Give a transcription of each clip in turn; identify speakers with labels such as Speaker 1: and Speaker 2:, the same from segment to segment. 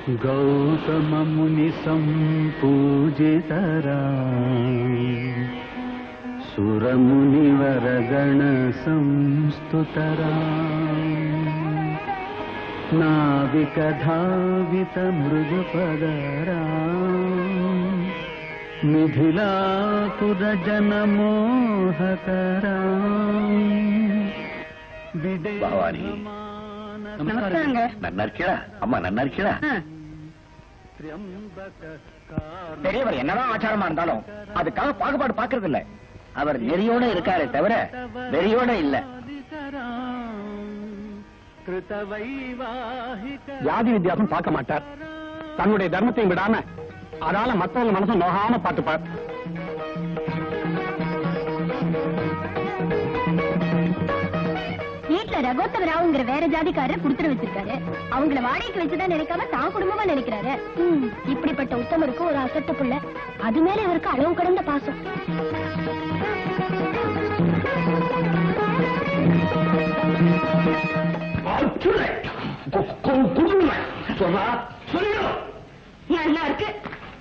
Speaker 1: गौतम मुनि संपूजितरा सुर मुनिवर गण संस्तुतरा नाविक धावित मृगपदरा मिथिलापुर जन मोहकरा
Speaker 2: भवानी नन्ना இருக்கியா அம்மா நன்னா இருக்கியா பெரியவர் என்னதான் ஆச்சாரமா இருந்தாலும் அதுக்காக பாகுபாடு பாக்குறது இல்ல அவர் நெறியோட இருக்காரே தவிர வெறியோட இல்ல ஜாதி வித்தியாசம் பார்க்க மாட்டார் தன்னுடைய தர்மத்தையும் விடாம அதால மத்தவங்க மனசை நோகாம பார்த்துப்பார்
Speaker 3: வீட்டுல ரகோத்தம ராவுங்கிற வேற ஜாதிக்காரர் குடுத்துட்டு வச்சிருக்காரு அவங்கள வாடகைக்கு வச்சுதான் நினைக்காம தான் குடும்பமா நினைக்கிறாரு இப்படிப்பட்ட உத்தமருக்கு ஒரு அசட்ட புள்ள அது மேல இவருக்கு அளவு கடந்த பாசம்
Speaker 4: நல்லா இருக்கு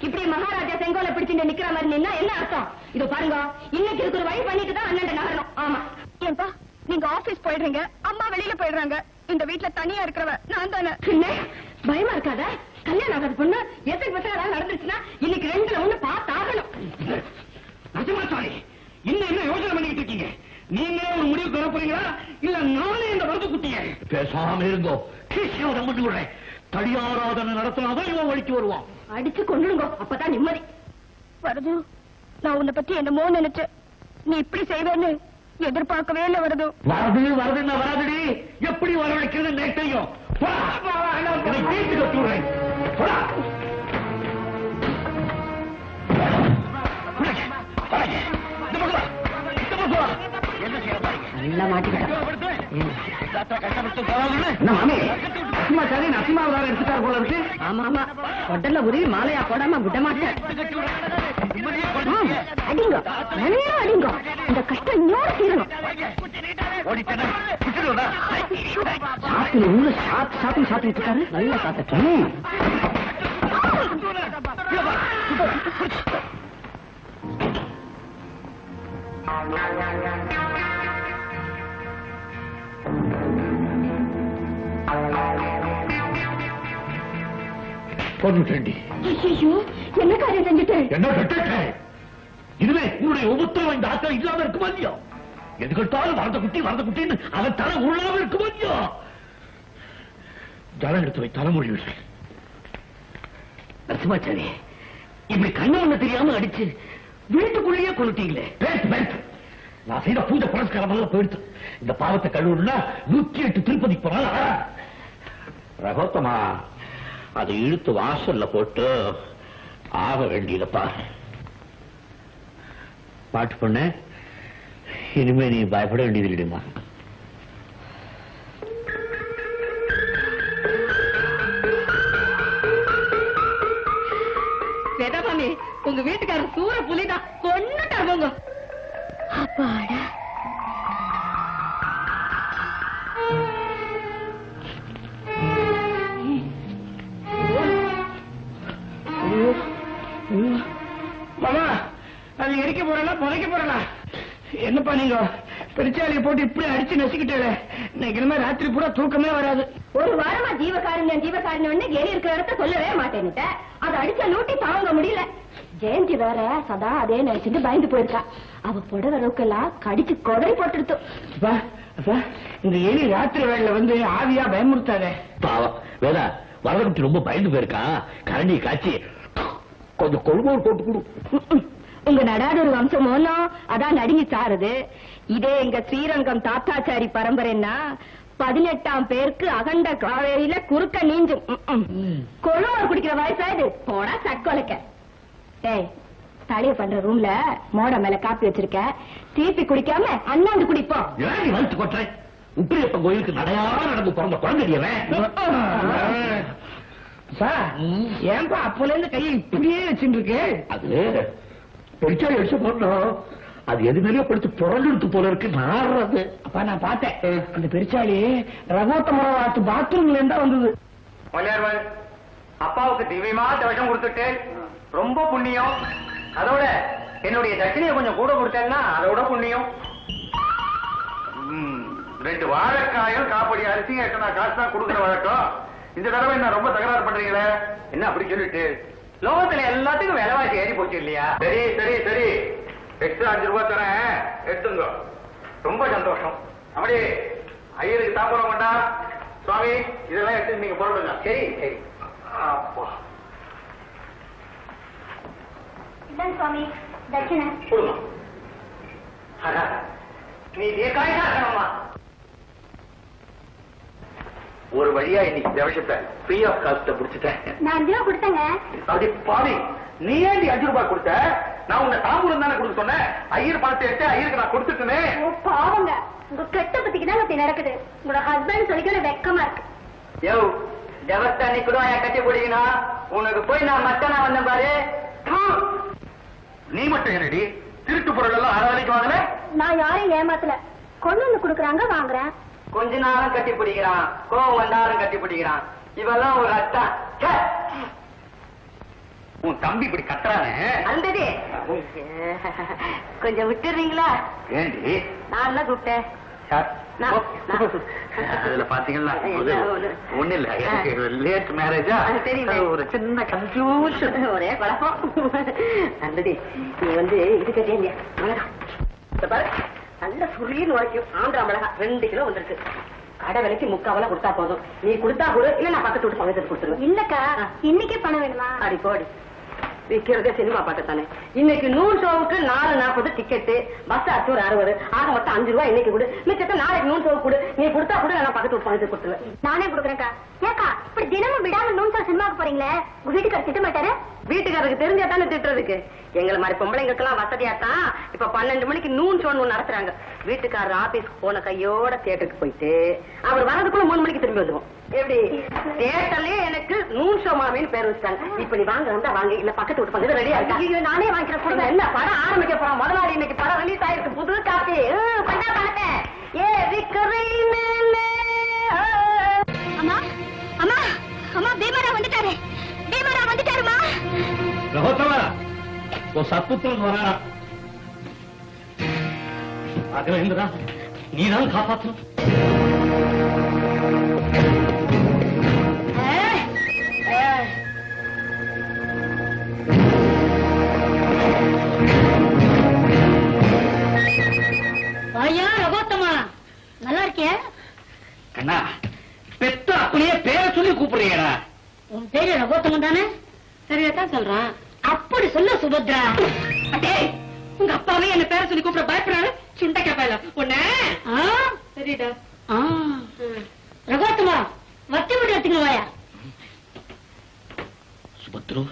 Speaker 4: இப்படி மகாராஜா செங்கோலை பிடிச்சுட்டு நிக்கிற மாதிரி நின்னா என்ன அர்த்தம் இதோ பாருங்க இன்னைக்கு இதுக்கு ஒரு வழி பண்ணிட்டு தான் அண்ணன் நகரணும் ஆமா
Speaker 3: ஏன்பா நீங்க ஆபீஸ் போயிடுறீங்க அம்மா வெளியில போயிடுறாங்க இந்த வீட்டுல தனியா இருக்கிறவ நான் தானே
Speaker 4: பயமா இருக்காத கல்யாணம் ஆகாத பொண்ணு எத்தனை பசங்க நடந்துச்சுன்னா இன்னைக்கு ரெண்டுல ஒண்ணு பார்த்தாகணும்
Speaker 2: நஜமாச்சாரி இன்னும் என்ன யோசனை பண்ணிட்டு இருக்கீங்க நீங்களே ஒரு முடிவுக்கு வர போறீங்களா இல்ல நானே இந்த வரது குட்டிய பேசாம இருந்தோ கிருஷ்ணன் பண்ணி விடுறேன் தடியாராதனை நடத்தினாதான் இவன் வழிக்கு வருவான்
Speaker 4: அடிச்சு கொண்டுடுங்க அப்பதான் நிம்மதி
Speaker 3: வரது நான் உன்னை பத்தி என்னமோ நினைச்சேன் நீ இப்படி செய்வேன்னு எதிர்பார்க்கவே இல்ல வருது
Speaker 2: வருதுன்னா வராதுடி எப்படி வரவழைக்கிறது நேற்றையும் வீட்டுக்கு வச்சுடுறேன்
Speaker 4: நல்லா மாட்டிக்கிட்டேன்
Speaker 2: நசிமாவதாரம் எடுத்துட்டார் போல இருக்கு
Speaker 4: ஆமா ஆமா கொட்டல்ல உருவி மாலையா போடாம விட மாட்டேன் அடிங்க நிறைய அடிங்க இந்த கஷ்டம் இன்னோட தீரணும் சாப்பிட்டு இருக்காரு நல்லா சாப்பிட்டேன் ஐயோ என்ன காரியம் செஞ்சுட்டேன்
Speaker 2: என்ன இதுவே உன்னுடைய ஒவ்வொருத்தரும் இந்த ஆட்கள் இல்லாம இருக்குமா இல்லையோ எதுக்கெடுத்தாலும் வரத குட்டின்னு அதை தலை உள்ளாம இருக்குமா இல்லையோ ஜலம் எடுத்து வை தலைமொழி விடுறேன் நரசிம்மாச்சாரி இப்படி கண்ணு தெரியாம அடிச்சு வீட்டுக்குள்ளேயே கொளுட்டீங்களே நான் செய்த பூஜை புரஸ்காரம் எல்லாம் போயிடுத்து இந்த பாவத்தை கழுவுனா 108 திருப்பதி போனால ரகோத்தமா அதை இழுத்து வாசல்ல போட்டு ஆக வேண்டியதப்பா பாட்டு பண்ண இனிமே நீ பயப்பட வேண்டியது இல்லைமா
Speaker 4: வேதாபாமி உங்க வீட்டுக்காரர் சூற புலிதான் கொன்னுட்டார் போங்க
Speaker 3: அப்பாடா
Speaker 2: மாமா அது எரிக்க போறா புதைக்க போறா என்னப்பா நீங்க பெருச்சாலியை போட்டு இப்படி அடிச்சு நசிக்கிட்டே இன்னைக்கு ராத்திரி பூரா தூக்கமே வராது
Speaker 4: ஒரு வாரமா ஜீவகாரண்யம் எலி இருக்கிற இடத்த சொல்லவே மாட்டேன்னுட்ட அதை அடிச்ச லூட்டி தாங்க முடியல ஜெயந்தி வேற சதா அதே நினைச்சிட்டு பயந்து போயிருக்கா அவ புடவை ரோக்கெல்லாம் கடிச்சு கொடை போட்டுடுத்து
Speaker 2: இந்த எலி ராத்திரி வேளையில வந்து ஆவியா பயமுறுத்தாத பாவம் வேதா வரதகுட்டி ரொம்ப பயந்து போயிருக்கான் கரண்டி காய்ச்சி கொஞ்சம் கொள்வோர் போட்டு கொடு
Speaker 4: உங்க நடாத ஒரு வம்சமோனோ அதான் நடுங்கி சாருது இதே எங்க ஸ்ரீரங்கம் தாத்தாச்சாரி பரம்பரைன்னா 18ஆம் பேருக்கு அகண்ட காவேரியில குறுக்க நீஞ்சும் கொழுவோர் குடிக்கிற வயசா இது போனா சட்கொலைக்க ஏய் தளிய பண்ற ரூம்ல மோட மேல காப்பி வச்சிருக்க தீப்பி குடிக்காம அண்ணாந்து குடிப்போம்
Speaker 2: வளர்த்து கொட்டுறேன் உப்பிரியப்ப கோயிலுக்கு நடையாம நடந்து பிறந்த குழந்தையவன் ஏன்பா அப்பல இருந்து கையை இப்படியே வச்சுட்டு இருக்கு அது பெருச்சாலி அடிச்ச போடணும் அது எது மேலேயோ படிச்சு புரண்டு போல இருக்கு நாடுறது அப்ப நான் பார்த்தேன் அந்த பெருச்சாலி ரகோத்தமராத்து பாத்ரூம்ல இருந்தா வந்தது அப்பாவுக்கு திவ்யமா விஷம் கொடுத்துட்டு ரொம்ப புண்ணியம். அதோட என்னுடைய தட்சிணையை கொஞ்சம் கூட கொடுத்தேன்னா அதோட புண்ணியம். 2 வாழைக்காயும் காப்படி அரிசி எட்டனா காசு தான் கொடுக்குற வழக்கம். இந்த தடவை என்ன ரொம்ப தகராறு பண்றீங்களே? என்ன அப்படி சொல்லிட்டு லோகத்துல எல்லாத்துக்கும் விலைவாசி ஏறி போச்சு இல்லையா? சரி சரி சரி, எக்ஸ்ட்ரா 5 ரூபாய் தரேன், எடுத்துங்க. ரொம்ப சந்தோஷம். அப்படி ஐயருக்கு தாம்பூலம் வேண்டாம். சுவாமி இதெல்லாம் எடுத்து நீங்க போடுங்க. சரி சரி. அப்பா
Speaker 3: சுவாமி தட்சிணை
Speaker 2: கொடுங்க. நீ தீர்க்காயா இருக்கணுமா? ஒரு வழியா இன்னைக்கு தவசத்தை ஃப்ரீ ஆஃப் காஸ்ட முடிச்சுட்டேன்.
Speaker 3: நான் 5 ரூபா கொடுத்தேங்க.
Speaker 2: அப்படி பாவி, நீ ஏன் 5 ரூபாய் கொடுத்த? நான் உன்னை தாம்பூலம் தானே கொடுக்க சொன்னேன். ஐயர் பணத்தை எடுத்து ஐயருக்கு நான் கொடுத்துட்டேனே.
Speaker 3: பாவங்க, உங்க கெட்ட பத்திக்கு தான் இப்படி நடக்குது. உங்களோட ஹஸ்பண்ட் சொல்லிக்கிற வெக்கமா இருக்கு.
Speaker 2: யோ தேவஸ்தானி கூட கட்டி போடுவீனா? உனக்கு போய் நான் மட்டனா வந்தேன் பாரு. நீ மட்டும் என்னடி திருட்டு பொருள் எல்லாம் அரவணைக்கு வாங்கல?
Speaker 3: நான் யாரையும் ஏமாத்தல. கொண்டு வந்து குடுக்கறாங்க, வாங்குறேன்.
Speaker 2: கொஞ்ச நாளும் கட்டி பிடிக்கிறான், கோவம் வந்தாலும் கட்டி பிடிக்கிறான். இவெல்லாம் ஒரு அட்டா. உன் தம்பி இப்படி கத்துறானே
Speaker 4: அந்தது கொஞ்சம் விட்டுறீங்களா?
Speaker 2: ஏண்டி?
Speaker 4: நான் தான் கூப்பிட்டேன்.
Speaker 2: அதுல பாத்தீங்கன்னா ஒண்ணு இல்ல, லேட் மேரேஜா, ஒரு சின்ன கன்ஃபியூஷன்,
Speaker 4: ஒரே குழப்பம். அந்தது நீ வந்து இது கேட்டே இல்லையா மிளகா? பாரு நல்ல சுரின்னு உரைக்கும் ஆந்திரா மிளகா 2 கிலோ வந்துருக்கு. கடை விலைக்கு 3/4 கொடுத்தா போதும். நீ கொடுத்தா கூட இல்ல, நான் பக்கத்து வீட்டு பக்கத்துக்கு கொடுத்துருவேன்.
Speaker 3: இல்லக்கா, இன்னைக்கே பணம் வேணுமா?
Speaker 4: அடி போடி, விற்கிறதே சினிமா பாட்டு தானே. இன்னைக்கு 100 ஷோவுக்கு 4.40 டிக்கெட்டு, பஸ் அச்சூர் 60, ஆக மொத்தம் 5 ரூபாய் இன்னைக்கு கொடு. மிச்சத்தை நாளைக்கு 100 ஷோவுக்கு கொடு. நீ கொடுத்தா கூட நான் பக்கத்து வீட்டு பக்கத்துக்கு கொடுத்துருவேன்.
Speaker 3: நானே கொடுக்குறேன்க்கா. ஏக்கா இப்படி தினமும் விடாம 100 சினிமாவுக்கு போறீங்களே, உங்க வீட்டுக்காரர் திட்ட மாட்டாரு?
Speaker 4: வீட்டுக்காரருக்கு தெரிஞ்சா தானே திட்டுறதுக்கு. எங்களை மாதிரி பொம்பளைங்களுக்கெல்லாம் வசதியாத்தான் இப்ப 12 மணிக்கு 100 ஷோன்னு நடத்துறாங்க. வீட்டுக்காரர் ஆபீஸ்க்கு போன கையோட தியேட்டருக்கு போயிட்டு அவர் வரதுக்குள்ள 3 மணிக்கு திரும்பி வந்துருவோம். எப்படி தியேட்டர்லயே எனக்கு 100 ஷோ மாமின்னு பேர் வச்சுட்டாங்க. இப்ப நீ வாங்க வந்தா வாங்க, இல்ல பக்கத்து வீட்டு பக்கத்துல ரெடியா இருக்கா? நானே வாங்கிக்கிறேன், கொடுங்க. என்ன படம் ஆரம்பிக்க போறோம், முதலாளி இன்னைக்கு படம் ரிலீஸ் ஆயிருக்கு. புது காப்பி பண்ணா பணத்தை
Speaker 3: அம்மா அம்மா அம்மா, பீமரா வந்துட்டாரு, பீமரா வந்துட்டாருமா.
Speaker 2: ரகோத்தமா உன் சத்புத்திரன் வரானா? ராகவேந்திரா, நீதான் காப்பாற்றணும்.
Speaker 3: ஐயா ரகோத்தமா, நல்லா இருக்கியா?
Speaker 2: கண்ணா, பெத்த அப்படியே பேரை சொல்லி கூப்பிடுறீங்கடா.
Speaker 3: உன் பேரு ரகோத்தமன் தானே?
Speaker 4: சரியாத்தான் சொல்றான்.
Speaker 3: அப்படி சொல்ல சுபத்ரா.
Speaker 4: அடே, உங்க அப்பாவே என்ன பேரை சொல்லி கூப்பிட பயப்படுறாரு. சுண்டக்கா பயல உன்ன. சரிடா.
Speaker 3: ரகோத்தமா, வத்தி முடி எடுத்துங்க வாயா.
Speaker 2: சுபத்ரு,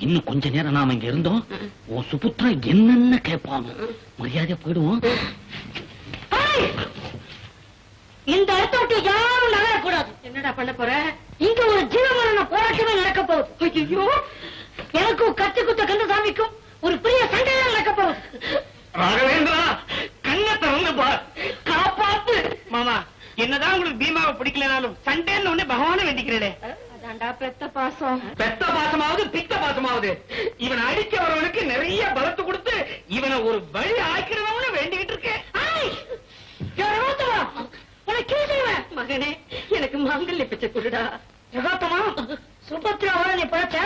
Speaker 2: இன்னும் கொஞ்ச நேரம் நாம இங்க இருந்தோம். உன் சுபுத்ரா என்னென்ன கேட்பாங்க, மரியாதையா போயிடுவோம்.
Speaker 3: இந்த இடத்த விட்டு யாரும் நகரக்கூடாது.
Speaker 4: என்னடா பண்ண போற?
Speaker 3: இங்க ஒரு ஜீவமரண போராட்டமே நடக்க போகுது.
Speaker 4: ஐயோ,
Speaker 3: எனக்கும் கத்தி குத்த கந்தசாமிக்கும் ஒரு பெரிய சண்டையா நடக்க போகுது.
Speaker 2: ராகவேந்திரா, கண்ணை திறந்து பார், காப்பாத்து.
Speaker 5: மாமா, என்னதான் உங்களுக்கு பீமாவை பிடிக்கலனாலும் சண்டேன்னு ஒண்ணு பகவான வேண்டிக்கிறேன்.
Speaker 4: அதான்டா பெத்த பாசம்.
Speaker 5: பெத்த பாசமாவது பித்த பாசமாவது இவனை அடிக்க வரவனுக்கு நிறைய பலத்து கொடுத்து இவனை ஒரு வழி ஆக்கிறவனு வேண்டிக்கிட்டு இருக்கேன்.
Speaker 4: மகனே, எனக்கு மாங்கல்ய பிச்சை கொடுடா.
Speaker 3: ரகோத்தமா, சுபத்ராவோட நீ பழச்ச?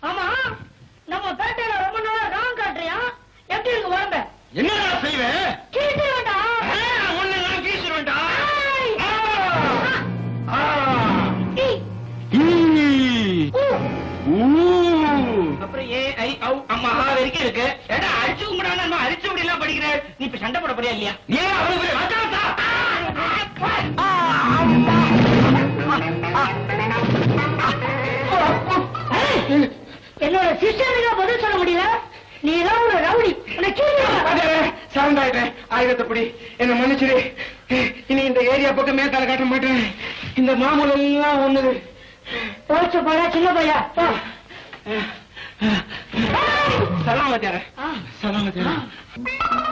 Speaker 3: ஆமா, நம்ம பேட்டையில ரொம்ப நாளா ராங் காட்டுறியா? எப்படி இருக்கு உடம்ப?
Speaker 2: என்னடா செய்வேன்?
Speaker 3: கீழ்த்து வேண்டாம்.
Speaker 2: ஒண்ணு நான் கீசுவேன்டா.
Speaker 5: அப்புறம் அம்மா வரைக்கும் இருக்கு. ஏடா அடிச்சு கும்பிடாம அரிச்சு அப்படி எல்லாம் படிக்கிறேன். நீ இப்ப சண்டை போட போறியா இல்லையா?
Speaker 2: ஏன் அவனுக்கு வச்சாத்தா?
Speaker 3: என்னோட சிஸ்டருக்கு பதில் சொல்ல முடியல. நீ எல்லாம் ஒரு ரவுடி.
Speaker 5: சரண்டாயிட்டேன். ஆயுதத்தைப்படி என்ன மன்னிச்சிரு. இனி இந்த ஏரியா பக்கம் மேற்கால காட்ட மாட்டேன். இந்த மாமூலம் எல்லாம் ஒண்ணுது.
Speaker 3: போச்சு போயா, சின்ன பையா.
Speaker 5: சலாம் வாத்தியாரே. சலாம் வாத்தியாரே.